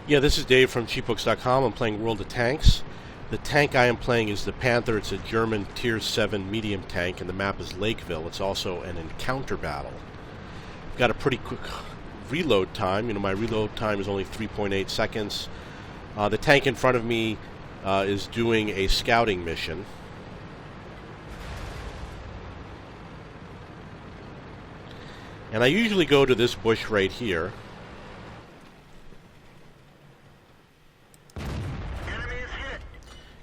Yeah, this is Dave from cheapbooks.com. I'm playing World of Tanks. The tank I am playing is the Panther. It's a German Tier 7 medium tank, and the map is Lakeville. It's also an encounter battle. I've got a pretty quick reload time. My reload time is only 3.8 seconds. The tank in front of me is doing a scouting mission. And I usually go to this bush right here.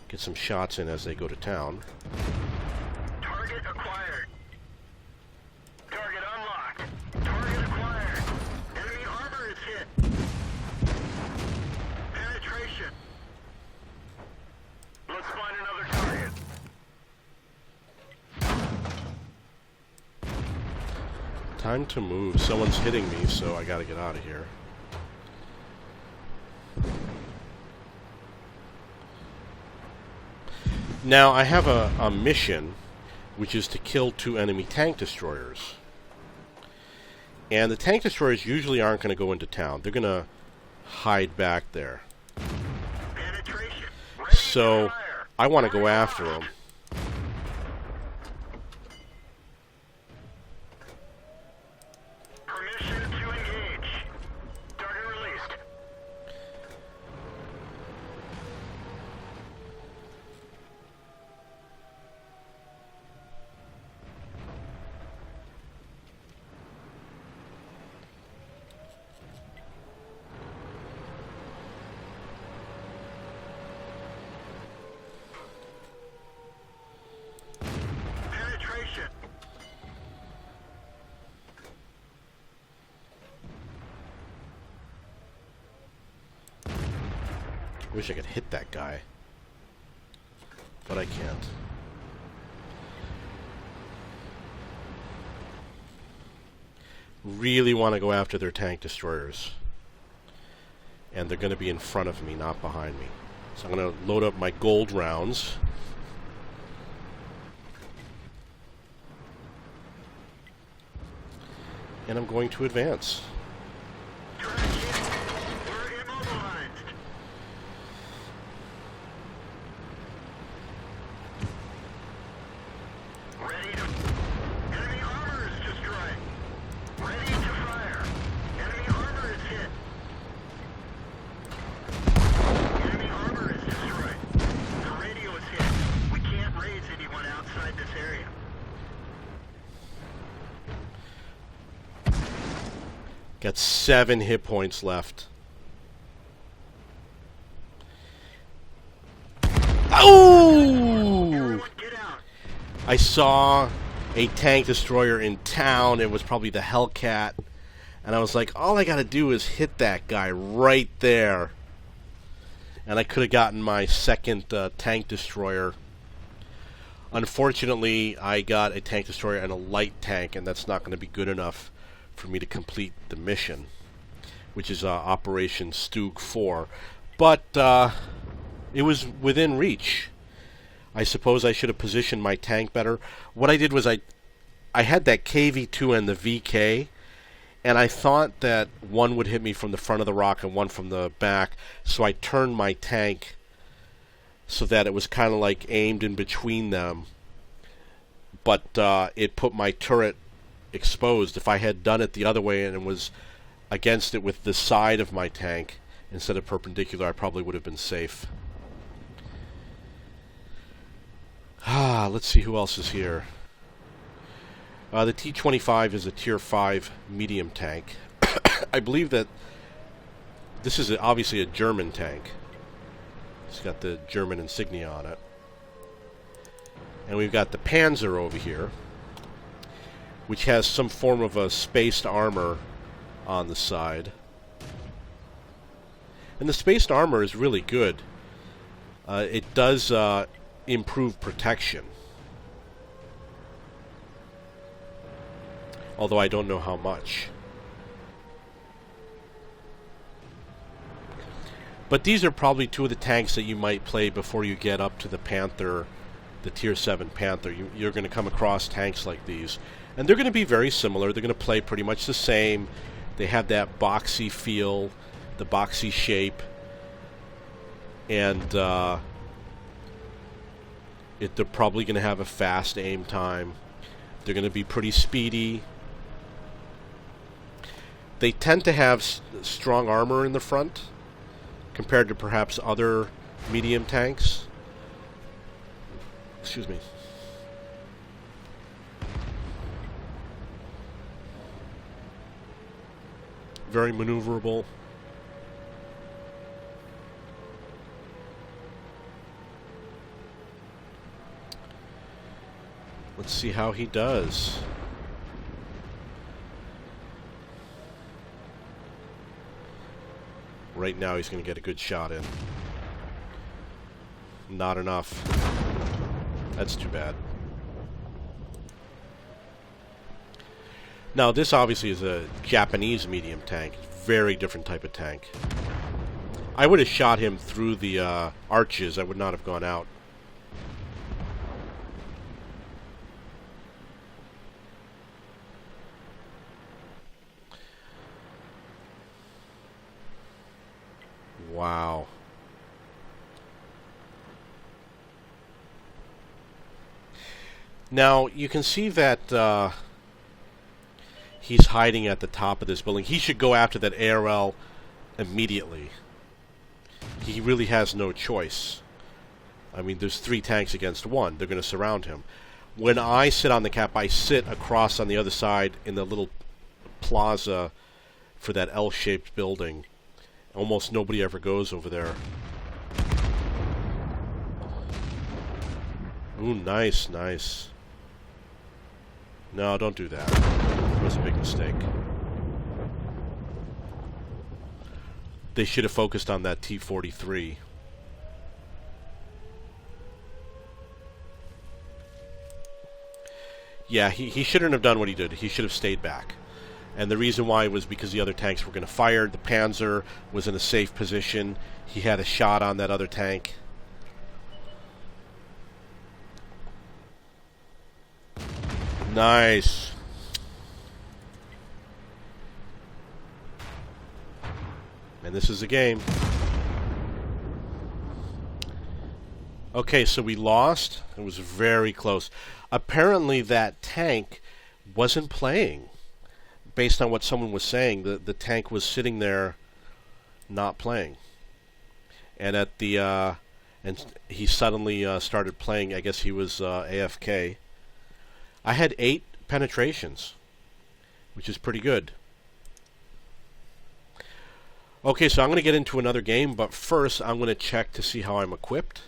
Get some shots in as they go to town. Target acquired. Target unlocked. Target acquired. Enemy armor is hit. Penetration. Let's find another target. Time to move. Someone's hitting me, so I gotta get out of here. Now, I have a mission, which is to kill 2 enemy tank destroyers. And the tank destroyers usually aren't going to go into town. They're going to hide back there. So, I want to go after them. Permission to engage. Target released. Wish I could hit that guy, but I can't. Really want to go after their tank destroyers. And they're going to be in front of me, not behind me. So I'm going to load up my gold rounds. And I'm going to advance. Got 7 hit points left. Oh! I saw a tank destroyer in town. It was probably the Hellcat. And I was like, all I gotta do is hit that guy right there. And I could have gotten my second tank destroyer. Unfortunately, I got a tank destroyer and a light tank, and that's not going to be good enough for me to complete the mission, which is Operation Stoog 4. But it was within reach. I suppose I should have positioned my tank better. What I did was I had that KV-2 and the VK, and I thought that one would hit me from the front of the rock and one from the back, so I turned my tank so that it was kind of like aimed in between them. But it put my turret exposed. If I had done it the other way and it was against it with the side of my tank instead of perpendicular, I probably would have been safe. Let's see who else is here. The T-25 is a Tier 5 medium tank. I believe that this is obviously a German tank. It's got the German insignia on it. And we've got the Panther over here, which has some form of a spaced armor on the side. And the spaced armor is really good. It does improve protection. Although I don't know how much. But these are probably 2 of the tanks that you might play before you get up to the Panther, the Tier 7 Panther. You're going to come across tanks like these. And they're going to be very similar. They're going to play pretty much the same. They have that boxy feel. the boxy shape, and they're probably going to have a fast aim time. They're going to be pretty speedy. They tend to have strong armor in the front compared to perhaps other medium tanks. Excuse me. Very maneuverable. Let's see how he does. Right now he's going to get a good shot in. Not enough. That's too bad. Now this obviously is a Japanese medium tank. Very different type of tank. I would have shot him through the arches. I would not have gone out. Wow. Now, you can see that he's hiding at the top of this building. He should go after that ARL immediately. He really has no choice. I mean, there's 3 tanks against 1. They're going to surround him. When I sit on the cap, I sit across on the other side in the little plaza for that L-shaped building. Almost nobody ever goes over there. Ooh, nice, nice. No, don't do that. It was a big mistake. They should have focused on that T-43. Yeah, he shouldn't have done what he did. He should have stayed back. And the reason why was because the other tanks were going to fire. The Panther was in a safe position. He had a shot on that other tank. Nice. And this is a game. Okay, so we lost. It was very close. Apparently that tank wasn't playing. Based on what someone was saying, the tank was sitting there not playing. And at the and he suddenly started playing. I guess he was AFK. I had 8 penetrations, which is pretty good. Okay, so I'm going to get into another game, but first I'm going to check to see how I'm equipped.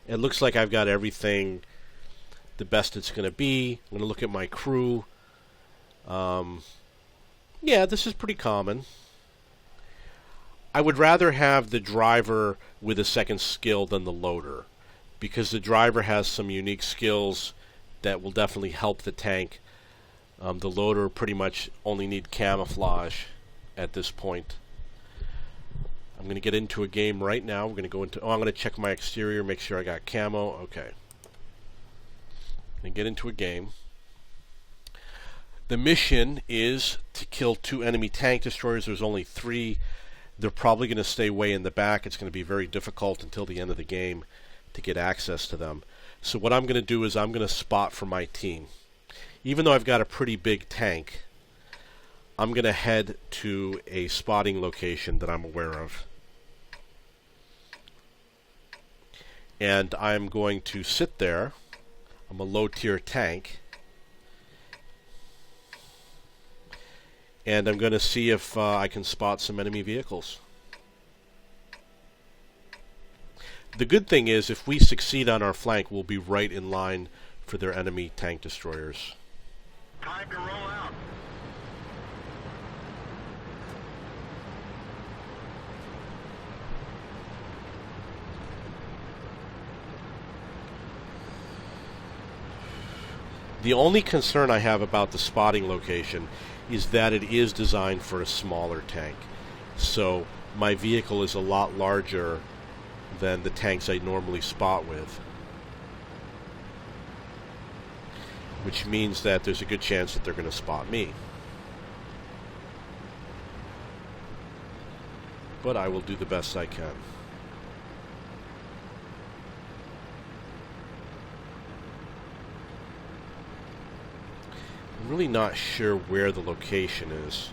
It looks like I've got everything the best it's going to be. I'm going to look at my crew. Yeah, this is pretty common. I would rather have the driver with a second skill than the loader, because the driver has some unique skills that will definitely help the tank. The loader pretty much only need camouflage at this point. I'm going to get into a game right now. We're going to go into... Oh, I'm going to check my exterior, make sure I got camo. Okay. And get into a game. The mission is to kill 2 enemy tank destroyers. There's only 3. They're probably going to stay way in the back. It's going to be very difficult until the end of the game to get access to them. So what I'm going to do is I'm going to spot for my team. Even though I've got a pretty big tank, I'm going to head to a spotting location that I'm aware of. And I'm going to sit there. I'm a low-tier tank. And I'm going to see if I can spot some enemy vehicles. The good thing is, if we succeed on our flank, we'll be right in line for their enemy tank destroyers. Time to roll out. The only concern I have about the spotting location is that it is designed for a smaller tank. So my vehicle is a lot larger than the tanks I normally spot with. Which means that there's a good chance that they're going to spot me. but I will do the best I can. I'm really not sure where the location is.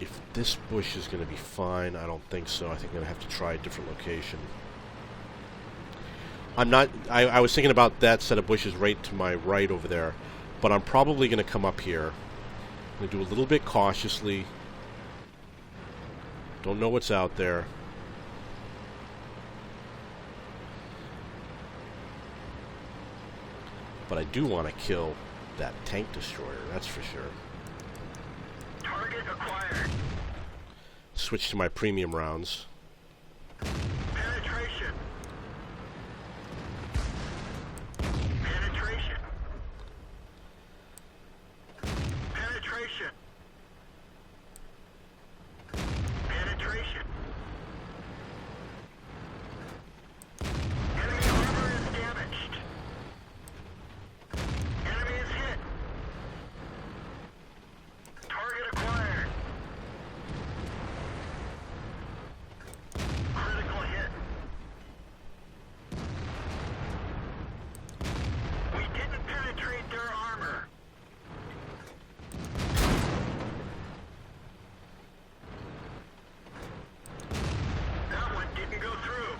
If this bush is going to be fine, I don't think so. I think I'm going to have to try a different location. I was thinking about that set of bushes right to my right over there, but I'm probably going to come up here. I'm going to do a little bit cautiously. Don't know what's out there. But I do want to kill that tank destroyer, that's for sure. Target acquired. Switch to my premium rounds. Penetration. Penetration. Penetration. Penetration. Enemy armor is damaged. Enemy is hit. Target acquired. Critical hit. We didn't penetrate their armor. That one didn't go through.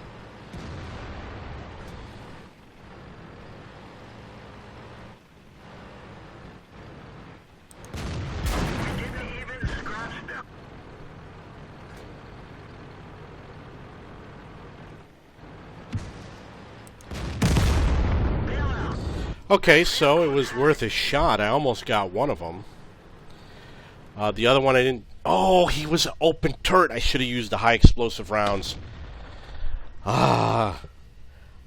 We didn't even scratch them. Bailout. Okay, so it was worth a shot. I almost got one of them. The other one I didn't... Oh, he was an open turret. I should have used the high explosive rounds. I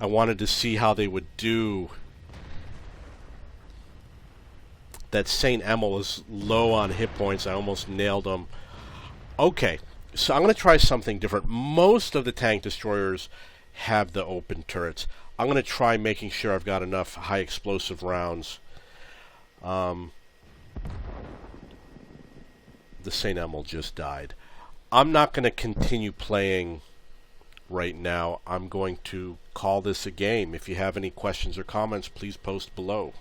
wanted to see how they would do. That St. Emil is low on hit points. I almost nailed him. Okay, so I'm going to try something different. Most of the tank destroyers have the open turrets. I'm going to try making sure I've got enough high explosive rounds. The St. Emil just died. I'm not going to continue playing right now. I'm going to call this a game. If you have any questions or comments, please post below.